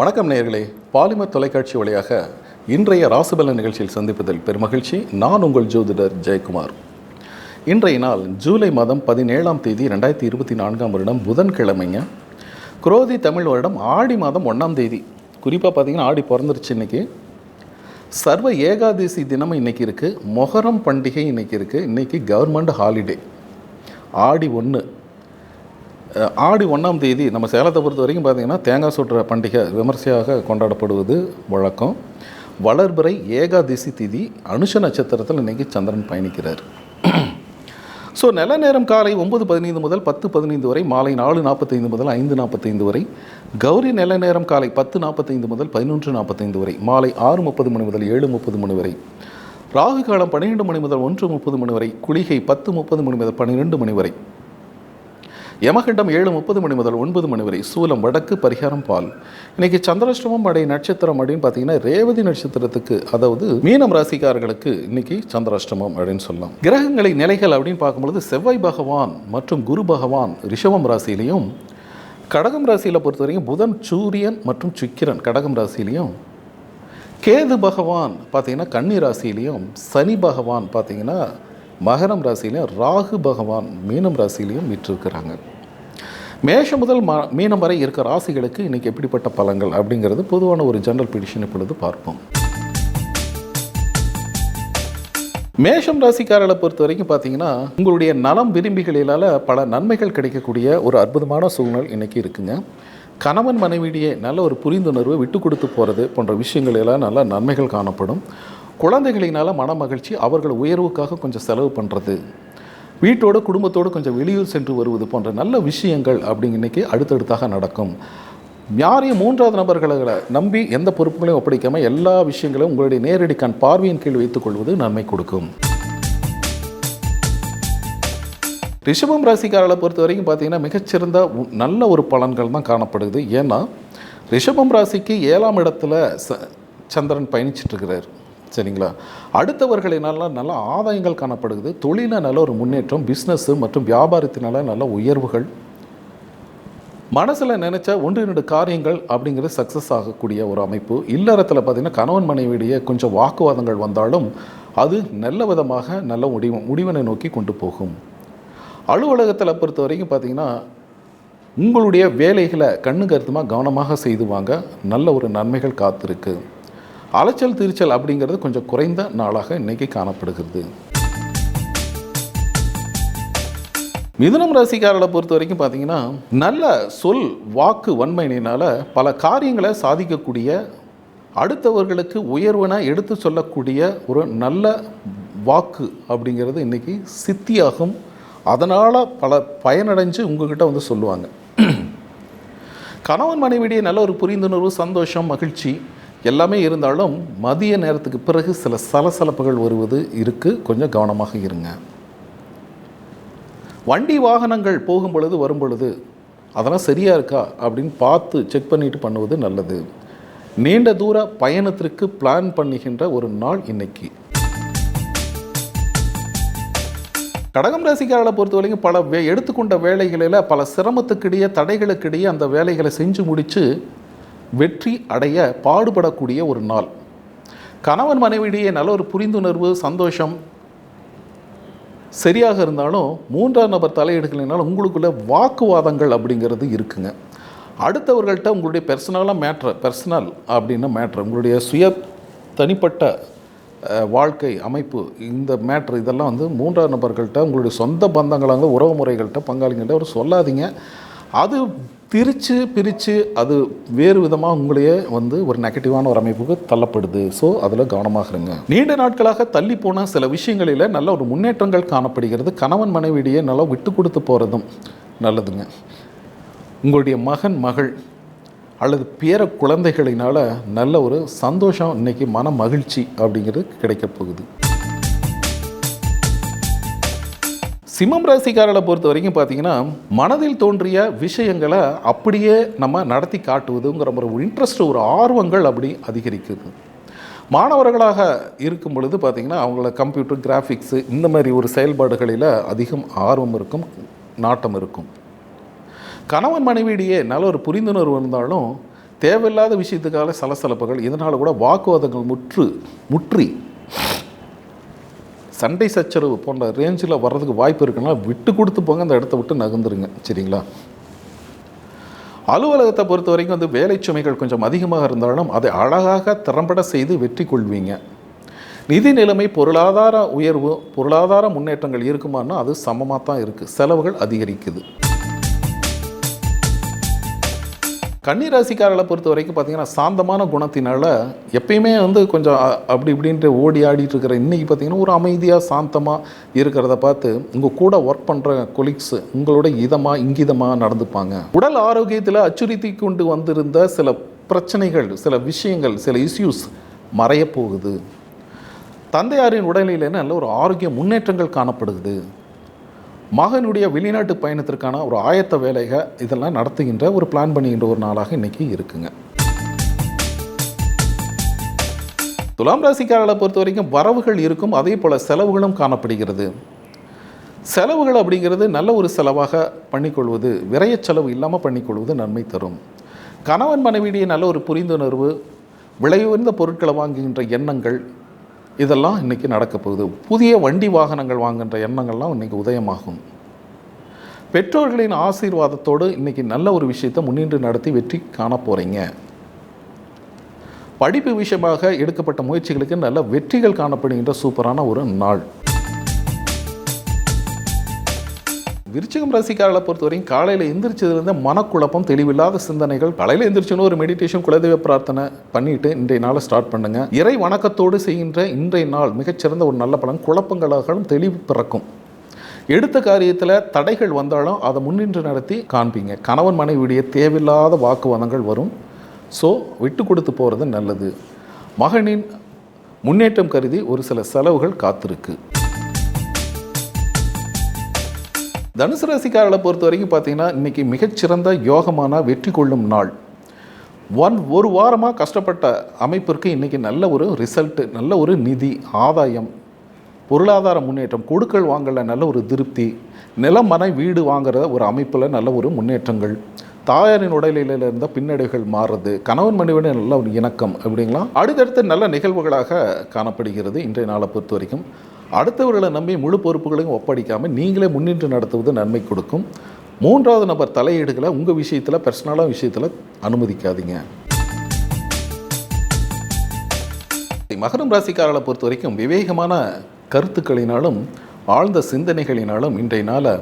வணக்கம் நேயர்களே, பாலிமர் தொலைக்காட்சி வழியாக இன்றைய ராசிபலன் நிகழ்ச்சியில் சந்திப்பதில் பெருமகிழ்ச்சி. நான் உங்கள் ஜோதிடர் ஜெயக்குமார். இன்றைய நாள் ஜூலை மாதம் 17ஆம் தேதி 2024ஆம் வருடம் புதன்கிழமைங்க. குரோதி தமிழ் வருடம் ஆடி மாதம் 1ஆம் தேதி. குறிப்பாக பார்த்திங்கன்னா ஆடி பிறந்துருச்சு. இன்றைக்கி சர்வ ஏகாதசி தினமும் இன்றைக்கி இருக்குது. மொஹரம் பண்டிகை இன்றைக்கி இருக்குது. இன்றைக்கி கவர்மெண்ட் ஹாலிடே. ஆடி 1ஆம் தேதி நம்ம சேலத்தை பொறுத்த வரைக்கும் பார்த்திங்கன்னா தேங்காய் சுடுற பண்டிகை விமர்சையாக கொண்டாடப்படுவது வழக்கம். வளர்பிறை ஏகாதசி திதி அனுஷ நட்சத்திரத்தில் இன்றைக்கி சந்திரன் பயணிக்கிறார். ஸோ நல்ல நேரம் காலை 9:15 முதல் 10:15 வரை, மாலை 4:45 முதல் 5:45 வரை. கௌரி நல்ல நேரம் காலை 10:45 முதல் 11:45 வரை, மாலை 6:30 மணி முதல் 7:30 மணி வரை. ராகு காலம் 12 மணி முதல் 1:30 மணி வரை. குளிகை 10:30 மணி முதல் 12 மணி வரை. யமகண்டம் 7:30 மணி முதல் 9 மணி வரை. சூலம் வடக்கு, பரிகாரம் பால். இன்றைக்கி சந்திராஷ்டமம் அடை நட்சத்திரம் அப்படின்னு பார்த்தீங்கன்னா ரேவதி நட்சத்திரத்துக்கு, அதாவது மீனம் ராசிக்காரர்களுக்கு இன்றைக்கி சந்திராஷ்டமம் அப்படின்னு சொல்லலாம். கிரகங்களை நிலைகள் அப்படின்னு பார்க்கும்பொழுது செவ்வாய் பகவான் மற்றும் குரு பகவான் ரிஷபம் ராசியிலையும், கடகம் ராசியில் பொறுத்த வரைக்கும் புதன், சூரியன் மற்றும் சுக்கிரன் கடகம் ராசியிலையும், கேது பகவான் பார்த்திங்கன்னா கன்னி ராசியிலையும், சனி பகவான் பார்த்திங்கன்னா மகரம் ராசியிலையும், ராகு பகவான் மீனம் ராசியிலையும் விற்றிருக்கிறாங்க. மேஷம் முதல் மீனம் வரை இருக்கிற ராசிகளுக்கு இன்றைக்கி எப்படிப்பட்ட பலன்கள் அப்படிங்கிறது பொதுவான ஒரு ஜெனரல் ப்ரெடிக்ஷன் இப்பொழுது பார்ப்போம். மேஷம் ராசிக்காரர்களை பொறுத்த வரைக்கும் பார்த்தீங்கன்னா உங்களுடைய நலம் விரும்பிகளினால் பல நன்மைகள் கிடைக்கக்கூடிய ஒரு அற்புதமான சூழ்நிலை இன்றைக்கி இருக்குங்க. கணவன் மனைவியிடையே நல்ல ஒரு புரிந்துணர்வு, விட்டு கொடுத்து போகிறது போன்ற விஷயங்களெல்லாம் நல்ல நன்மைகள் காணப்படும். குழந்தைகளினால் மன மகிழ்ச்சி, அவர்கள் உயர்வுக்காக கொஞ்சம் செலவு பண்ணுறது, வீட்டோடு குடும்பத்தோடு கொஞ்சம் வெளியூர் சென்று வருவது போன்ற நல்ல விஷயங்கள் அப்படிங்க இன்றைக்கி அடுத்தடுத்தாக நடக்கும். யாரையும் மூன்றாவது நபர்களை நம்பி எந்த பொறுப்புகளையும் ஒப்படைக்காமல் எல்லா விஷயங்களையும் உங்களுடைய நேரடி கண் பார்வையின் கீழ் வைத்துக்கொள்வது நன்மை கொடுக்கும். ரிஷபம் ராசிக்காரர்களை பொறுத்த வரைக்கும் பார்த்திங்கன்னா மிகச்சிறந்த நல்ல ஒரு பலன்கள் தான் காணப்படுது. ஏன்னா ரிஷபம் ராசிக்கு 7ஆம் இடத்துல சந்திரன் பயணிச்சிட்ருக்கிறார். சரிங்களா? அடுத்தவர்களினால நல்ல ஆதாயங்கள் காணப்படுகிறது. தொழிலில் நல்ல ஒரு முன்னேற்றம், பிஸ்னஸ்ஸு மற்றும் வியாபாரத்தினால நல்ல உயர்வுகள், மனசில் நினச்ச 1-2 காரியங்கள் அப்படிங்கிறது சக்ஸஸ் ஆகக்கூடிய ஒரு அமைப்பு. இல்லறத்தில் பார்த்திங்கன்னா கணவன் மனைவியிடையே கொஞ்சம் வாக்குவாதங்கள் வந்தாலும் அது நல்ல விதமாக நல்ல முடிவினை நோக்கி கொண்டு போகும். அலுவலகத்தில் பொறுத்த வரைக்கும் பார்த்திங்கன்னா உங்களுடைய வேலைகளை கண்ணு கருத்துமாக கவனமாக செய்துவாங்க. நல்ல ஒரு நன்மைகள் காத்திருக்கு. அலைச்சல் திருச்சல் அப்படிங்கிறது கொஞ்சம் குறைந்த நாளாக இன்றைக்கி காணப்படுகிறது. மிதுனம் ராசிக்காரர்களை பொறுத்த வரைக்கும் பார்த்தீங்கன்னா நல்ல சொல் வாக்கு வன்மையினால் பல காரியங்களை சாதிக்கக்கூடிய, அடுத்தவர்களுக்கு உயர்வனை எடுத்து சொல்லக்கூடிய ஒரு நல்ல வாக்கு அப்படிங்கிறது இன்றைக்கி சித்தியாகும். அதனால் பல பயனடைஞ்சு உங்கள்கிட்ட வந்து சொல்லுவாங்க. கணவன் மனைவிடையே நல்ல ஒரு புரிந்துணர்வு, சந்தோஷம், மகிழ்ச்சி எல்லாமே இருந்தாலும் மதிய நேரத்துக்கு பிறகு சில சலசலப்புகள் வருவது இருக்குது. கொஞ்சம் கவனமாக இருங்க. வண்டி வாகனங்கள் போகும் பொழுது வரும் பொழுது அதெல்லாம் சரியாக இருக்கா அப்படின்னு பார்த்து செக் பண்ணிட்டு பண்ணுவது நல்லது. நீண்ட தூர பயணத்திற்கு பிளான் பண்ணுகின்ற ஒரு நாள் இன்னைக்கு. கடகம் ராசிக்காரர்களை பொறுத்த வரைக்கும் பல எடுத்துக்கொண்ட வேலைகளில் பல சிரமத்துக்கிடையே, தடைகளுக்கிடையே அந்த வேலைகளை செஞ்சு முடித்து வெற்றி அடைய பாடுபடக்கூடிய ஒரு நாள். கணவன் மனைவியிடையே நல்ல ஒரு புரிந்துணர்வு, சந்தோஷம் சரியாக இருந்தாலும் 3ஆம் நபர் தலையீடுகளினாலும் உங்களுக்குள்ள வாக்குவாதங்கள் அப்படிங்கிறது இருக்குங்க. அடுத்தவர்கள்ட்ட உங்களுடைய பர்சனல் அப்படின்னா மேட்ரு, உங்களுடைய சுய தனிப்பட்ட வாழ்க்கை அமைப்பு, இந்த மேட்ரு இதெல்லாம் வந்து 3ஆம் நபர்கள்ட்ட, உங்களுடைய சொந்த பந்தங்களாக உறவு முறைகள்கிட்ட, பங்காளிகள்கிட்ட ஒரு சொல்லாதீங்க. அது பிரித்து அது வேறு விதமாக உங்களையே வந்து ஒரு நெகட்டிவான ஒரு அமைப்புக்கு தள்ளப்படுது. ஸோ அதில் கவனமாக இருங்க. நீண்ட நாட்களாக தள்ளி போன சில விஷயங்களில் நல்ல ஒரு முன்னேற்றங்கள் காணப்படுகிறது. கணவன் மனைவியிடையே நல்லா விட்டு கொடுத்து போகிறதும் நல்லதுங்க. உங்களுடைய மகன், மகள் அல்லது பேர குழந்தைகளினால் நல்ல ஒரு சந்தோஷம், இன்றைக்கி மன மகிழ்ச்சி அப்படிங்கிறது கிடைக்கப் போகுது. சிம்மம் ராசிக்காரர்களை பொறுத்த வரைக்கும் பார்த்தீங்கன்னா மனதில் தோன்றிய விஷயங்களை அப்படியே நம்ம நடத்தி காட்டுவதுங்கிற ஒரு இன்ட்ரெஸ்ட், ஒரு ஆர்வங்கள் அப்படி அதிகரிக்குது. மாணவர்களாக இருக்கும் பொழுது பார்த்திங்கன்னா அவங்கள கம்ப்யூட்டர், கிராஃபிக்ஸு இந்த மாதிரி ஒரு செயல்பாடுகளில் அதிகம் ஆர்வம் இருக்கும், நாட்டம் இருக்கும். கணவன் மனைவியிடையே நல்ல ஒரு புரிந்துணர்வு இருந்தாலும் தேவையில்லாத விஷயத்துக்காக சலசலப்புகள், இதனால் கூட வாக்குவாதங்கள் முற்றி சண்டை சச்சரவு போன்ற ரேஞ்சில் வர்றதுக்கு வாய்ப்பு இருக்குன்னா விட்டு கொடுத்து போங்க, அந்த இடத்த விட்டு நகர்ந்துருங்க. சரிங்களா? அலுவலகத்தை பொறுத்த வரைக்கும் வந்து வேலை சுமைகள் கொஞ்சம் அதிகமாக இருந்தாலும் அதை அழகாக திறம்பட செய்து வெற்றி கொள்வீங்க. நிதி நிலைமை, பொருளாதார உயர்வு, பொருளாதார முன்னேற்றங்கள் இருக்குமானா அது சமமாக தான் இருக்குது. செலவுகள் அதிகரிக்குது. கன்னிராசிக்காரர்களை பொறுத்த வரைக்கும் பார்த்தீங்கன்னா சாந்தமான குணத்தினால எப்பயுமே வந்து கொஞ்சம் அப்படி இப்படின்ட்டு ஓடி ஆடிட்டு இருக்கிற இன்றைக்கி பார்த்தீங்கன்னா ஒரு அமைதியாக சாந்தமாக இருக்கிறத பார்த்து உங்கள் கூட ஒர்க் பண்ணுற கொலீக்ஸ் உங்களோட இங்கிதமாக நடந்துப்பாங்க. உடல் ஆரோக்கியத்தில் அச்சுறுத்தி கொண்டு வந்திருந்த சில பிரச்சனைகள், சில விஷயங்கள், சில இஷ்யூஸ் மறைய போகுது. தந்தையாரின் உடல்நிலையில் நல்ல ஒரு ஆரோக்கிய முன்னேற்றங்கள் காணப்படுது. மகனுடைய வெளிநாட்டு பயணத்திற்கான ஒரு ஆயத்த வேலைகள் இதெல்லாம் நடத்துகின்ற ஒரு பிளான் பண்ணுகின்ற ஒரு நாளாக இன்றைக்கி இருக்குங்க. துலாம் ராசிக்காரர்களை பொறுத்த வரைக்கும் வரவுகள் இருக்கும், அதே போல் செலவுகளும் காணப்படுகிறது. செலவுகள் அப்படிங்கிறது நல்ல ஒரு செலவாக பண்ணிக்கொள்வது, விரைய செலவு இல்லாமல் பண்ணிக்கொள்வது நன்மை தரும். கணவன் மனைவியிடையே நல்ல ஒரு புரிந்துணர்வு, விலை உயர்ந்த பொருட்களை வாங்குகின்ற எண்ணங்கள் இதெல்லாம் இன்றைக்கி நடக்க போகுது. புதிய வண்டி வாகனங்கள் வாங்குகின்ற எண்ணங்கள்லாம் இன்றைக்கி உதயமாகும். பெற்றோர்களின் ஆசீர்வாதத்தோடு இன்றைக்கி நல்ல ஒரு விஷயத்தை முன்னின்று நடத்தி வெற்றி காண போகிறீங்க. படிப்பு விஷயமாக எடுக்கப்பட்ட முயற்சிகளுக்கு நல்ல வெற்றிகள் காணப்படுகின்ற சூப்பரான ஒரு நாள். விருச்சிகம் ராசிக்காரர்களை பொறுத்த வரைக்கும் காலையில் எந்திரிச்சதுலேருந்து மனக்குழப்பம், தெளிவில்லாத சிந்தனைகள். காலையில் எந்திரிச்சுன்னு ஒரு மெடிடேஷன், குலதெய்வ பிரார்த்தனை பண்ணிட்டு இன்றைய நாளை ஸ்டார்ட் பண்ணுங்க. இறை வணக்கத்தோடு செய்கின்ற இன்றைய நாள் மிகச்சிறந்த ஒரு நல்ல பலன். குழப்பங்களாகவும் தெளிவு பிறக்கும். எடுத்த காரியத்தில் தடைகள் வந்தாலும் அதை முன்னின்று நடத்தி காண்பீங்க. கணவன் மனைவியுடைய தேவையில்லாத வாக்குவாதங்கள் வரும். ஸோ விட்டு கொடுத்து போகிறது நல்லது. மகனின் முன்னேற்றம் கருதி ஒரு சில செலவுகள் காத்திருக்கு. தனுசு ராசிக்காரர்களை பொறுத்த வரைக்கும் பார்த்தீங்கன்னா இன்றைக்கி மிகச்சிறந்த யோகமான வெற்றி கொள்ளும் நாள். ஒரு வாரமாக கஷ்டப்பட்ட அமைப்பிற்கு இன்றைக்கி நல்ல ஒரு ரிசல்ட்டு, நல்ல ஒரு நிதி ஆதாயம், பொருளாதார முன்னேற்றம், கொடுக்கல் வாங்கல நல்ல ஒரு திருப்தி, நிலம் மனை வீடு வாங்குற ஒரு அமைப்பில் நல்ல ஒரு முன்னேற்றங்கள், தாயாரின் உடலில் இருந்த பின்னடைவுகள் மாறுறது, கணவன் மனைவிட நல்ல ஒரு இணக்கம் அப்படிங்களா அடுத்தடுத்து நல்ல நிகழ்வுகளாக காணப்படுகிறது. இன்றைய நாளை பொறுத்த வரைக்கும் அடுத்தவர்களை நம்பி முழு பொறுப்புகளையும் ஒப்படைக்காமல் நீங்களே முன்னின்று நடத்துவது நன்மை கொடுக்கும். மூன்றாவது நபர் தலையீடுகளை உங்கள் விஷயத்தில், பர்சனலான விஷயத்தில் அனுமதிக்காதீங்க. மகரம் ராசிக்காரர்களை பொறுத்த வரைக்கும் விவேகமான கருத்துக்களினாலும் ஆழ்ந்த சிந்தனைகளினாலும் இன்றைய நாளை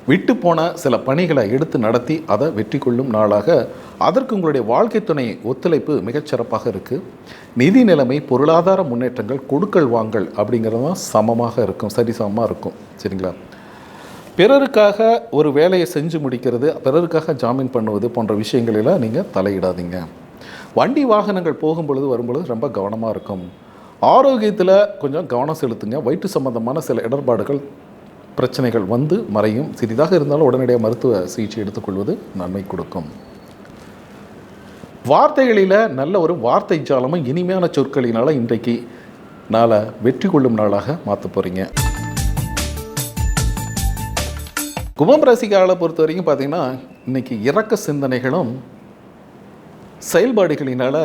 விட்டு போன சில பணிகளை எடுத்து நடத்தி அதை வெற்றி கொள்ளும் நாளாக, அதற்கு உங்களுடைய வாழ்க்கை துணை ஒத்துழைப்பு மிகச்சிறப்பாக இருக்குது. நிதி நிலைமை, பொருளாதார முன்னேற்றங்கள், கொடுக்கல் வாங்கல் அப்படிங்கிறதும் சமமாக இருக்கும், சரிசமமாக இருக்கும். சரிங்களா? பிறருக்காக ஒரு வேலையை செஞ்சு முடிக்கிறது, பிறருக்காக ஜாமீன் பண்ணுவது போன்ற விஷயங்களில் நீங்கள் தலையிடாதீங்க. வண்டி வாகனங்கள் போகும்பொழுது வரும்பொழுது ரொம்ப கவனமாக இருக்கும். ஆரோக்கியத்தில் கொஞ்சம் கவனம் செலுத்துங்க. வயிற்று சம்பந்தமான சில இடர்பாடுகள், பிரச்சனைகள் வந்து மறையும். சிறிதாக இருந்தாலும் உடனடியாக மருத்துவ சிகிச்சை எடுத்துக்கொள்வது நன்மை கொடுக்கும். வார்த்தைகளில் நல்ல ஒரு வார்த்தை ஜாலமும் இனிமையான சொற்களினால் இன்றைக்கு நாளை வெற்றி கொள்ளும் நாளாக மாற்ற போகிறீங்க. கும்பம் ராசிக்காரர்களை பொறுத்த வரைக்கும் பார்த்தீங்கன்னா இன்றைக்கி இறக்க சிந்தனைகளும் செயல்பாடுகளினால்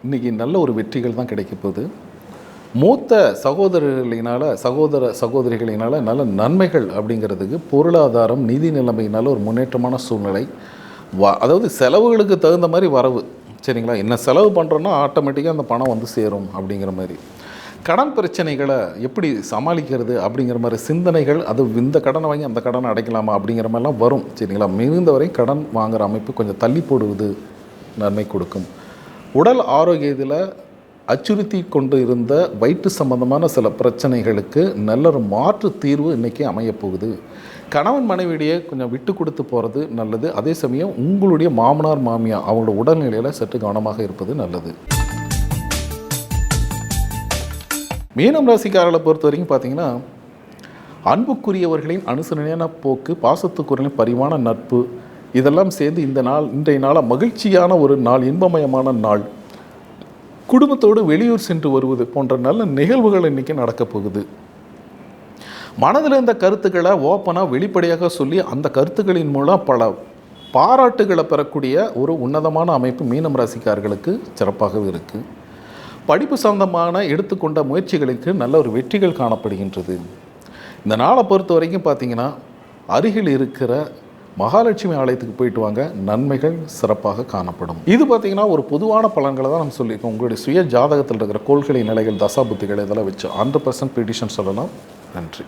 இன்றைக்கி நல்ல ஒரு வெற்றிகள் தான் கிடைக்க போகுது. மூத்த சகோதரிகளினால் நல்ல நன்மைகள் அப்படிங்கிறதுக்கு பொருளாதாரம், நிதி நிலைமையினால் ஒரு முன்னேற்றமான சூழ்நிலை. அதாவது செலவுகளுக்கு தகுந்த மாதிரி வரவு. சரிங்களா? என்ன செலவு பண்ணுறோன்னா ஆட்டோமேட்டிக்காக அந்த பணம் வந்து சேரும் அப்படிங்கிற மாதிரி. கடன் பிரச்சனைகளை எப்படி சமாளிக்கிறது அப்படிங்கிற மாதிரி சிந்தனைகள், அது இந்த கடனை வாங்கி அந்த கடனை அடைக்கலாமா அப்படிங்கிற மாதிரிலாம் வரும். சரிங்களா? மிகுந்தவரை கடன் வாங்குகிற அமைப்பு கொஞ்சம் தள்ளி போடுவது நன்மை கொடுக்கும். உடல் ஆரோக்கியத்தில் அச்சுறுத்தி கொண்டு இருந்த வயிற்று சம்பந்தமான சில பிரச்சனைகளுக்கு நல்ல ஒரு மாற்று தீர்வு இன்றைக்கி அமையப்போகுது. கணவன் மனைவியிடையே கொஞ்சம் விட்டு கொடுத்து போகிறது நல்லது. அதே சமயம் உங்களுடைய மாமனார் மாமியார் அவங்களோட உடல்நிலையில் சற்று கவனமாக இருப்பது நல்லது. மீனம் ராசிக்காரர்களை பொறுத்த வரைக்கும் பார்த்தீங்கன்னா அன்புக்குரியவர்களின் அனுசரணையான போக்கு, பாசத்துக்குரியவர்களின் பரிவான நட்பு இதெல்லாம் சேர்ந்து இன்றைய நாளாக மகிழ்ச்சியான ஒரு நாள், இன்பமயமான நாள். குடும்பத்தோடு வெளியூர் சென்று வருவது போன்ற நல்ல நிகழ்வுகள் இன்றைக்கி நடக்கப் போகுது. மனதில் இருந்த கருத்துக்களை ஓப்பனாக வெளிப்படையாக சொல்லி அந்த கருத்துக்களின் மூலம் பல பாராட்டுகளை பெறக்கூடிய ஒரு உன்னதமான அமைப்பு மீனம் ராசிக்காரர்களுக்கு சிறப்பாகவே இருக்குது. படிப்பு சம்பந்தமான எடுத்துக்கொண்ட முயற்சிகளுக்கு நல்ல ஒரு வெற்றிகள் காணப்படுகின்றது. இந்த நாளை பொறுத்த வரைக்கும் பார்த்திங்கன்னா அருகில் இருக்கிற மகாலட்சுமி ஆலயத்துக்கு போயிட்டு வாங்க, நன்மைகள் சிறப்பாக காணப்படும். இது பார்த்திங்கன்னா ஒரு பொதுவான பலன்களை தான் நம்ம சொல்லியிருக்கோம். உங்களுடைய சுய ஜாதகத்தில் இருக்கிற கோள்களின் நிலைகள், தசாபுத்திகள் இதெல்லாம் வச்சு 100% ப்ரிடிஷன் சொல்லலாம். நன்றி.